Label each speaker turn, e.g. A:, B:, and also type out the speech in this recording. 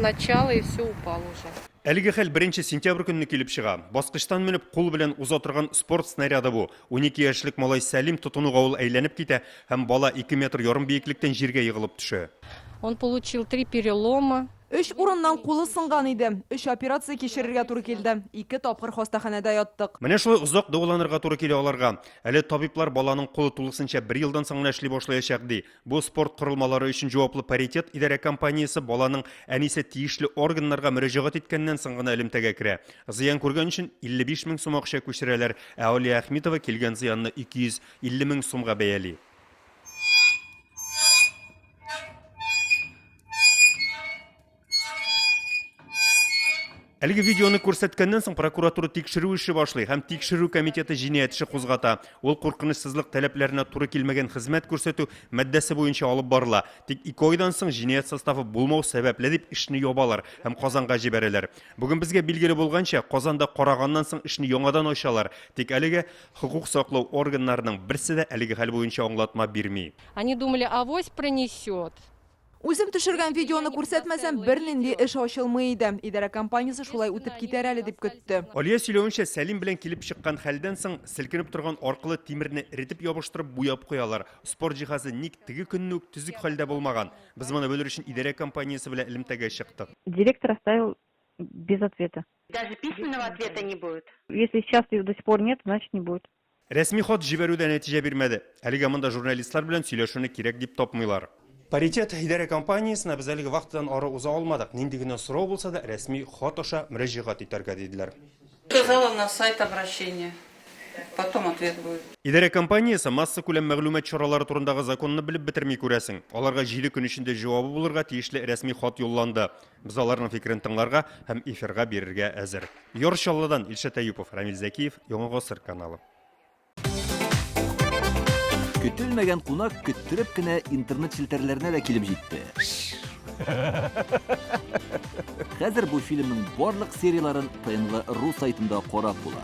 A: начала и все упало уже.
B: Әлеге хәл 1 сентябрь көнне килеп чыга. Баскычтан менеп кул белән уза торган спорт снаряды бу. 12 яшьлек малай Сәлим тотынуга ул әйләнеп китә һәм бала 2 метр ярым бийеклектән җиргә егылып төшә.
A: Он получил 3 перелома.
C: 3 урыннан кулы сынган иде. 3 операция кичерергә туры килде. 2 тапкыр хастаханәдә яттык.
B: Менә шулай озак дәваланырга туры килә аларга. Әле табиблар баланың кулы тулысынча 1 елдан соң гына эшли башлаячак ди. Бу спорт корылмалары өчен җаваплы паритет идарә компаниясе баланың әнисе тиешле органнарга мөрәҗәгать иткәннән соң гына элемтәгә керә. Зыян күргән өчен 55 мең сум акча күчерәләр. Ә Алия Әхмитова килгән зыянны 250 мең сумга бәяли. Әлеге видеоны күрсәткәннән соң прокуратура тикшерү эше башлый һәм тикшерү комитеты җинаять эше кузгата. Ул куркынычсызлык таләпләренә туры килмәгән хезмәт күрсәтү маддәсе буенча алып барыла. Тик 2 айдан соң җинаять составы булмау сәбәпле дип эшне ябалар һәм Казанга җибәрәләр. Бүген безгә билгеле булганча, Казанда караганнан соң эшне яңадан ачалар. Тик әлегә хукук саклау органнарының берсе дә әлеге хәл буенча аңлатма бирми.
A: Они думали, авось пронесет.
C: Үзем төшергән видеоны күрсәтмәсәм, бернинди эш ачылмый иде. Идарә компаниясе шулай үтеп китәр әле дип көтте.
B: Алия сөйләвенчә, Сәлим белән килеп чыккан хәлдән соң селкенеп торган аркылы тимерне эретеп ябыштырып буяп куялар. Спорт җиһазы ник теге көнне үк төзек хәлдә булмаган. Без моны белер өчен идарә компаниясе белән элемтәгә чыктык.
D: Директор оставил без ответа.
E: Даже письменного ответа не будет?
D: Если сейчас его до сих пор нет, значит не будет.
B: Рәсми хат җибәрүдә нәтиҗә бирмәде. Әлегә монда журналистлар белән сөйләшүне кирәк дип тапмыйлар. Паритет идарә компаниясына без әлеге вакыттан ары уза алмадык. Нинди генә сорау булса да рәсми хат аша мөрәҗәгать итәргә диделәр.
F: Сказала на сайт обращения. Потом ответ будет.
B: Идарә компаниясе масса күләм мәгълүмат чаралары турындагы законны белеп бетерми күрәсең. Аларга 7 көн эчендә җавабы булырга тиешле рәсми хат юлланды. Без аларның фикерен тыңларга һәм эфирга бирергә әзер. Йорчаллыдан Илшат Әюпов, Рамил Зәкиев, Яңа Гасыр каналы.
G: Көтелмәгән кунак көттереп кенә интернет челтәрләренә дә килеп җитте. Хәзер бу фильмның барлык серияларын ТНВ.ру сайтында карап була.